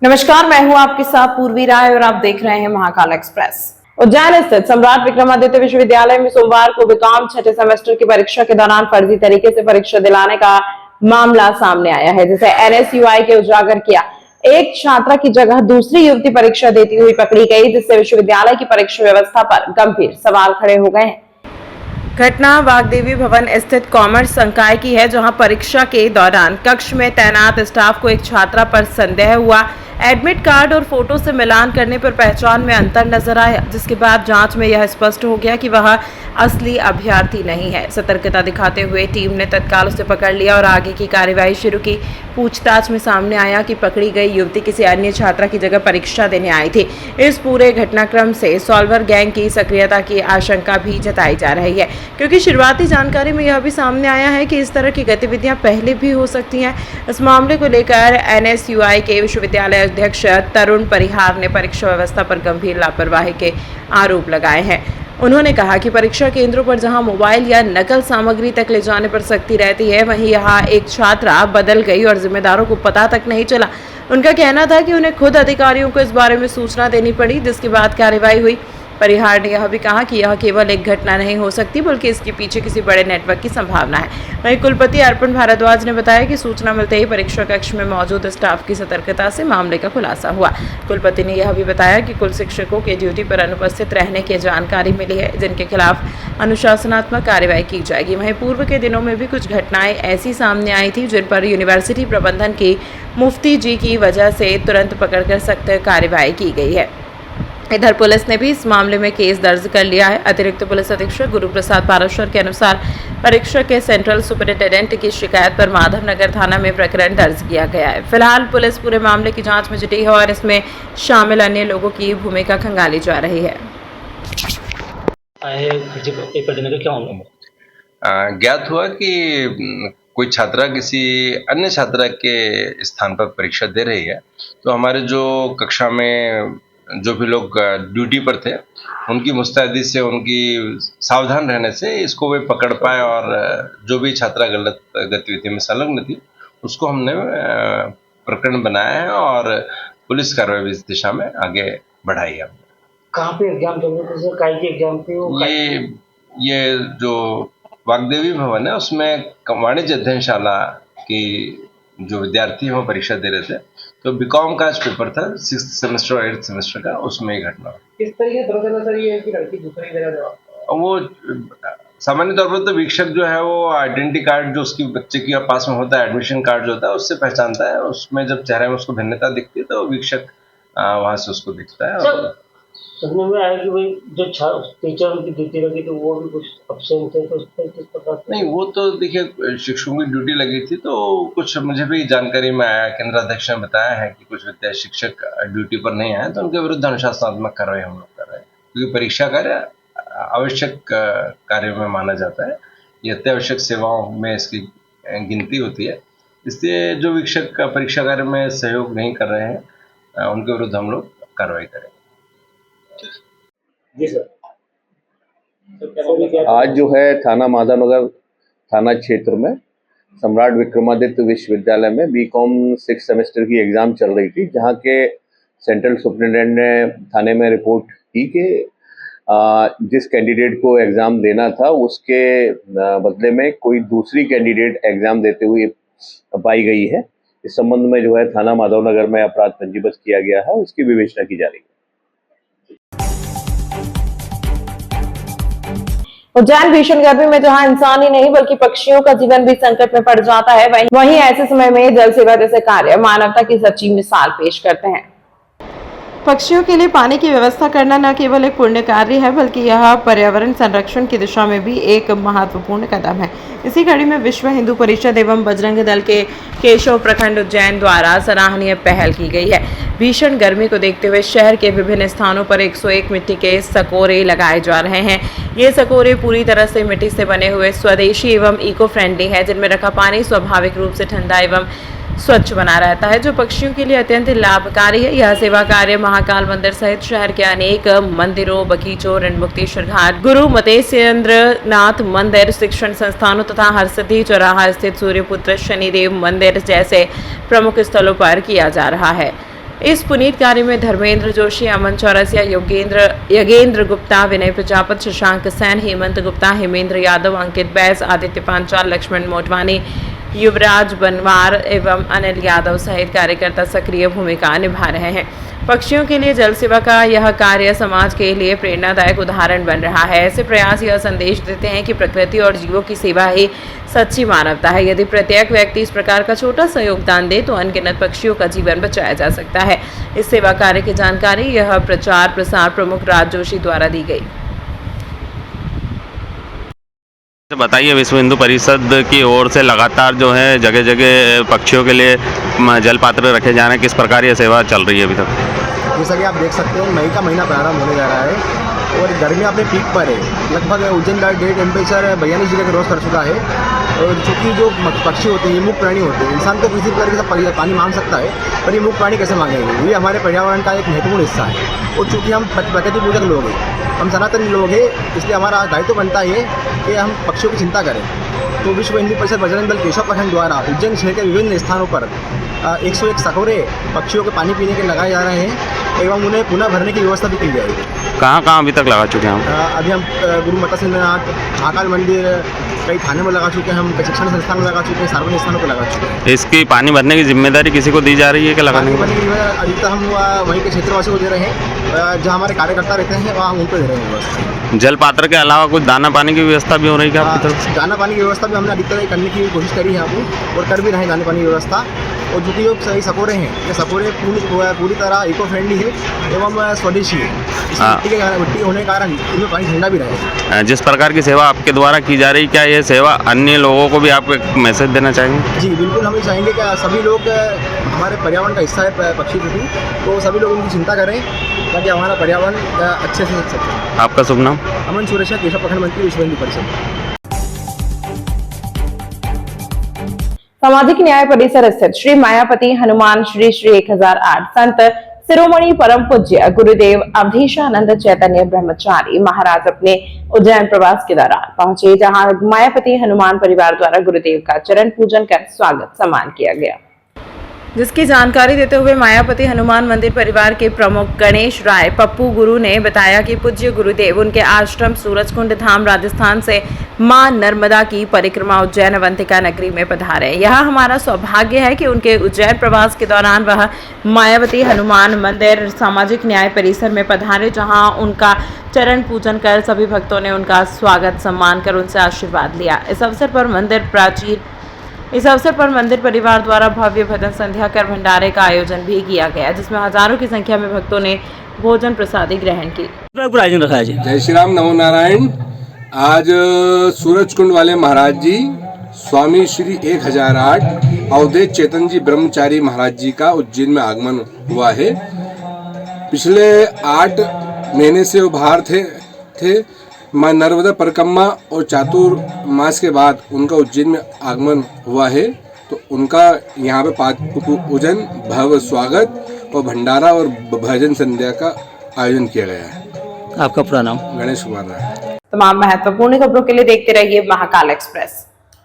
नमस्कार, मैं हूं आपके साथ पूर्वी राय और आप देख रहे हैं महाकाल एक्सप्रेस। उज्जैन स्थित सम्राट विक्रमादित्य विश्वविद्यालय में सोमवार को बीकॉम छठे सेमेस्टर की परीक्षा के दौरान फर्जी तरीके से परीक्षा दिलाने का मामला सामने आया है, जिसे एनएसयूआई के उजागर किया। एक छात्रा की जगह दूसरी युवती परीक्षा देती हुई पकड़ी गई, जिससे विश्वविद्यालय की परीक्षा व्यवस्था पर गंभीर सवाल खड़े हो गए हैं। घटना वाग्देवी भवन स्थित कॉमर्स संकाय की है, जहां परीक्षा के दौरान कक्ष में तैनात स्टाफ को एक छात्रा पर संदेह हुआ। एडमिट कार्ड और फोटो से मिलान करने पर पहचान में अंतर नजर आया, जिसके बाद जांच में यह स्पष्ट हो गया कि वह असली अभ्यर्थी नहीं है। सतर्कता दिखाते हुए टीम ने तत्काल उसे पकड़ लिया और आगे की कार्यवाही शुरू की। पूछताछ में सामने आया कि पकड़ी गई युवती किसी अन्य छात्रा की जगह परीक्षा देने आई थी। इस पूरे घटनाक्रम से सॉल्वर गैंग की सक्रियता की आशंका भी जताई जा रही है, क्योंकि शुरुआती जानकारी में यह भी सामने आया है कि इस तरह की गतिविधियां पहले भी हो सकती हैं। इस मामले को लेकर एनएसयूआई के विश्वविद्यालय अध्यक्ष तरुण परिहार ने परीक्षा व्यवस्था पर गंभीर लापरवाही के आरोप लगाए हैं। उन्होंने कहा कि परीक्षा केंद्रों पर जहां मोबाइल या नकल सामग्री तक ले जाने पर सख्ती रहती है, वहीं यहां एक छात्रा बदल गई और जिम्मेदारों को पता तक नहीं चला। उनका कहना था कि उन्हें खुद अधिकारियों को इस बारे में सूचना देनी पड़ी, जिसके बाद कार्रवाई हुई। परिहार ने यह भी कहा कि यह केवल एक घटना नहीं हो सकती, बल्कि इसके पीछे किसी बड़े नेटवर्क की संभावना है। वहीं कुलपति अर्पण भारद्वाज ने बताया कि सूचना मिलते ही परीक्षा कक्ष में मौजूद स्टाफ की सतर्कता से मामले का खुलासा हुआ। कुलपति ने यह भी बताया कि कुल शिक्षकों के ड्यूटी पर अनुपस्थित रहने की जानकारी मिली है, जिनके खिलाफ अनुशासनात्मक कार्रवाई की जाएगी। वहीं पूर्व के दिनों में भी कुछ घटनाएं ऐसी सामने आई थी, जिन पर यूनिवर्सिटी प्रबंधन की मुफ्ती जी की वजह से तुरंत पकड़कर सख्त कार्रवाई की गई है। इधर पुलिस ने भी इस मामले में केस दर्ज कर लिया है। अतिरिक्त पुलिस अधीक्षक गुरु प्रसाद पाराशर के अनुसार परीक्षा के सेंट्रल सुपरिटेंडेंट की शिकायत पर माधवनगर थाना में प्रकरण दर्ज किया गया है। फिलहाल पुलिस पूरे मामले की जांच में जुटी है और इसमें शामिल अन्य लोगों की भूमिका खंगाली जा रही है। ज्ञात हुआ कि कोई छात्रा किसी अन्य छात्रा के स्थान पर परीक्षा दे रही है, तो हमारे जो कक्षा में जो भी लोग ड्यूटी पर थे, उनकी मुस्तैदी से, उनकी सावधान रहने से इसको वे पकड़ पाए और जो भी छात्रा गलत गतिविधि में संलग्न थी, उसको हमने प्रकरण बनाया है और पुलिस कार्रवाई इस दिशा में आगे बढ़ाई है। कहाँ पे एग्जाम चल रहे थे सर? काय के एग्जाम पे? ये जो वाग्देवी भवन है, उसमें वाणिज्य अध्ययनशाला की जो विद्यार्थी वो परीक्षा दे रहे थे, तो बीकॉम का पेपर था 6th सेमेस्टर और 8th सेमेस्टर का, उसमें ही घटना। किस तरीके से पता चला सर ये कि लड़की दूसरी जगह जवाब? वो सामान्य तौर पर तो वीक्षक जो है वो आइडेंटिटी कार्ड जो उसकी बच्चे के पास में होता है, एडमिशन कार्ड जो होता है, उससे पहचानता है। उसमें जब चेहरे में उसको भिन्नता दिखती है तो वीक्षक वहां से उसको दिखता है। सुनने में आया कि भाई जो टीचर उनकी ड्यूटी लगी तो वो भी कुछ अब्सेंट थे, तो उस पर किस प्रकार? नहीं, वो तो देखिए शिक्षकों की ड्यूटी लगी थी, तो कुछ मुझे भी जानकारी में आया, केंद्र अध्यक्ष ने बताया है कि कुछ विद्यार्थी शिक्षक ड्यूटी पर नहीं आए, तो उनके विरुद्ध अनुशासनात्मक कार्रवाई हम लोग कर रहे हैं, क्योंकि परीक्षा कार्य आवश्यक कार्य में माना जाता है। ये अत्यावश्यक सेवाओं में इसकी गिनती होती है, इसलिए जो विक्षक परीक्षा कार्य में सहयोग नहीं कर रहे हैं, उनके विरुद्ध हम लोग कार्रवाई करेंगे। जी सर। आज जो है थाना माधवनगर थाना क्षेत्र में सम्राट विक्रमादित्य विश्वविद्यालय में बीकॉम 6th सेमेस्टर की एग्ज़ाम चल रही थी, जहां के सेंट्रल सुपरिटेंडेंट ने थाने में रिपोर्ट की कि जिस कैंडिडेट को एग्ज़ाम देना था उसके बदले में कोई दूसरी कैंडिडेट एग्ज़ाम देते हुए पाई गई है। इस संबंध में जो है थाना माधवनगर में अपराध पंजीबद्ध किया गया है, उसकी विवेचना की जा रही है। उज्जैन भीषण गर्मी में जहां इंसान ही नहीं बल्कि पक्षियों का जीवन भी संकट में पड़ जाता है, वहीं ऐसे समय में जल सेवा जैसे कार्य मानवता की सच्ची मिसाल पेश करते हैं। पक्षियों के लिए पानी की व्यवस्था करना न केवल एक पुण्य कार्य है, बल्कि यह पर्यावरण संरक्षण की दिशा में भी एक महत्वपूर्ण कदम है। इसी कड़ी में विश्व हिंदू परिषद एवं बजरंग दल के केशव प्रखंड उज्जैन द्वारा सराहनीय पहल की गई है। भीषण गर्मी को देखते हुए शहर के विभिन्न स्थानों पर 101 मिट्टी के सकोरे लगाए जा रहे हैं। ये सकोरे पूरी तरह से मिट्टी से बने हुए स्वदेशी एवं इको फ्रेंडली है, जिनमें रखा पानी स्वाभाविक रूप से ठंडा एवं स्वच्छ बना रहता है, जो पक्षियों के लिए अत्यंत लाभकारी है। यह सेवा कार्य महाकाल मंदिर सहित शहर के अनेक मंदिरों, बगीचों, रणमुक्तेश्वर घाट, गुरु मतेश्वेंद्र नाथ मंदिर, शिक्षण संस्थानों तथा हरसिद्धि चौराहा स्थित सूर्यपुत्र शनिदेव मंदिर जैसे प्रमुख स्थलों पर किया जा रहा है। इस पुनीत कार्य में धर्मेंद्र जोशी, अमन चौरसिया, यगेंद्र गुप्ता, विनय प्रजापत, शशांक सैन, हेमंत गुप्ता, हेमेंद्र यादव, अंकित बैस, आदित्य पांचाल, लक्ष्मण मोटवानी, युवराज बनवार एवं अनिल यादव सहित कार्यकर्ता सक्रिय भूमिका निभा रहे हैं। पक्षियों के लिए जल सेवा का यह कार्य समाज के लिए प्रेरणादायक उदाहरण बन रहा है। ऐसे प्रयास यह संदेश देते हैं कि प्रकृति और जीवों की सेवा ही सच्ची मानवता है। यदि प्रत्येक व्यक्ति इस प्रकार का छोटा सा योगदान दे तो अनगिनत पक्षियों का जीवन बचाया जा सकता है। इस सेवा कार्य की जानकारी यह प्रचार प्रसार प्रमुख राज जोशी द्वारा दी गई। बताइए, विश्व हिंदू परिषद की ओर से लगातार जो है जगह जगह पक्षियों के लिए जल पात्र रखे जा रहे हैं, किस प्रकार ये सेवा चल रही है अभी तक? जैसा कि आप देख सकते हैं, मई का महीना प्रारंभ होने जा रहा है और गर्मी अपने पीक पर है। लगभग उज्जैन का डे टेम्परेचर 42 डिग्री क्रॉस कर चुका है। और चूँकि जो पक्षी होते हैं ये मुक्त प्राणी होते हैं, इंसान तो किसी प्रकार से पानी मांग सकता है, पर ये मुक्त प्राणी कैसे मांगेंगे? ये हमारे पर्यावरण का एक महत्वपूर्ण हिस्सा है। और चूँकि हम प्रकृति पूजक लोग हैं, हम सनातनी लोग हैं, इसलिए हमारा दायित्व बनता है कि हम पक्षियों की चिंता करें। तो विश्व हिंदू परिषद बजरंग दल केशव प्रखंड द्वारा उज्जैन शहर के विभिन्न स्थानों पर 101 सकोरे पक्षियों के पानी पीने के लगाए जा रहे हैं एवं उन्हें पुनः भरने की व्यवस्था भी की जाएगी। कहाँ अभी तक लगा चुके हैं हम? अभी हम गुरु माता सिंहनाथ, महाकाल मंदिर, कई थाने में लगा चुके हैं, हम शिक्षण संस्थान में लगा चुके हैं, सार्वजनिक स्थानों पर लगा चुके हैं। इसकी पानी भरने की जिम्मेदारी किसी को दी जा रही है कि लगाने की? अधिकतर हम वहीं के क्षेत्रवासियों को दे रहे हैं, जहाँ हमारे कार्यकर्ता रहते हैं वहाँ उनको दे रहे हैं व्यवस्था। जल पात्र के अलावा कुछ दाना पानी की व्यवस्था भी हो रही है क्या आपकी तरफ? दाना पानी की व्यवस्था भी हमने अधिकतर करने की कोशिश करी है अभी और कर भी रहे हैं दाना पानी की व्यवस्था। और जो कि जो सही सकोरे हैं, ये सकोरे पूरी तरह इको फ्रेंडली है एवं स्वदेशी है। मिट्टी होने के कारण इनमें पानी ठंडा भी रहे। जिस प्रकार की सेवा आपके द्वारा की जा रही, क्या ये सेवा अन्य लोगों को भी आप एक मैसेज देना चाहेंगे? जी बिल्कुल, हम ये चाहेंगे कि सभी लोग, हमारे पर्यावरण का हिस्सा है पक्षी प्रति, तो सभी लोग उनकी चिंता करें ताकि हमारा पर्यावरण अच्छे से सके। आपका शुभ नाम? अमन चौरसिया, केशव प्रखंड मंत्री, विश्व हिंदू परिषद। सामाजिक न्याय परिसर स्थित श्री मायापति हनुमान श्री 1008 संत शिरोमणि परम पूज्य गुरुदेव अवधेशानंद चैतन्य ब्रह्मचारी महाराज अपने उज्जैन प्रवास के दौरान पहुंचे, जहां मायापति हनुमान परिवार द्वारा गुरुदेव का चरण पूजन कर स्वागत सम्मान किया गया। जिसकी जानकारी देते हुए मायापति हनुमान मंदिर परिवार के प्रमुख गणेश राय पप्पू गुरु ने बताया कि पूज्य गुरुदेव उनके आश्रम सूरजकुंड धाम राजस्थान से मां नर्मदा की परिक्रमा उज्जैन अवंतिका नगरी में पधारे। यह हमारा सौभाग्य है कि उनके उज्जैन प्रवास के दौरान वह मायावती हनुमान मंदिर सामाजिक न्याय परिसर में पधारे, जहां उनका चरण पूजन कर सभी भक्तों ने उनका स्वागत सम्मान कर उनसे आशीर्वाद लिया। इस अवसर पर मंदिर परिवार द्वारा भव्य भजन संध्या कर भंडारे का आयोजन भी किया गया, जिसमें हजारों की संख्या में भक्तों ने भोजन प्रसादी ग्रहण की। जय श्री राम, नमो नारायण। आज सूरजकुंड वाले महाराज जी स्वामी श्री 1008 अवधेश चेतन जी ब्रह्मचारी महाराज जी का उज्जैन में आगमन हुआ है। पिछले 8 महीने से वो बाहर थे। मां नर्मदा परिक्रमा और चातुर्मास के बाद उनका उज्जैन में आगमन हुआ है, तो उनका यहाँ पे पूजन, भव्य स्वागत और भंडारा और भजन संध्या का आयोजन किया गया है। आपका पूरा नाम? गणेश कुमार राय। तमाम महत्वपूर्ण खबरों के लिए देखते रहिए महाकाल एक्सप्रेस।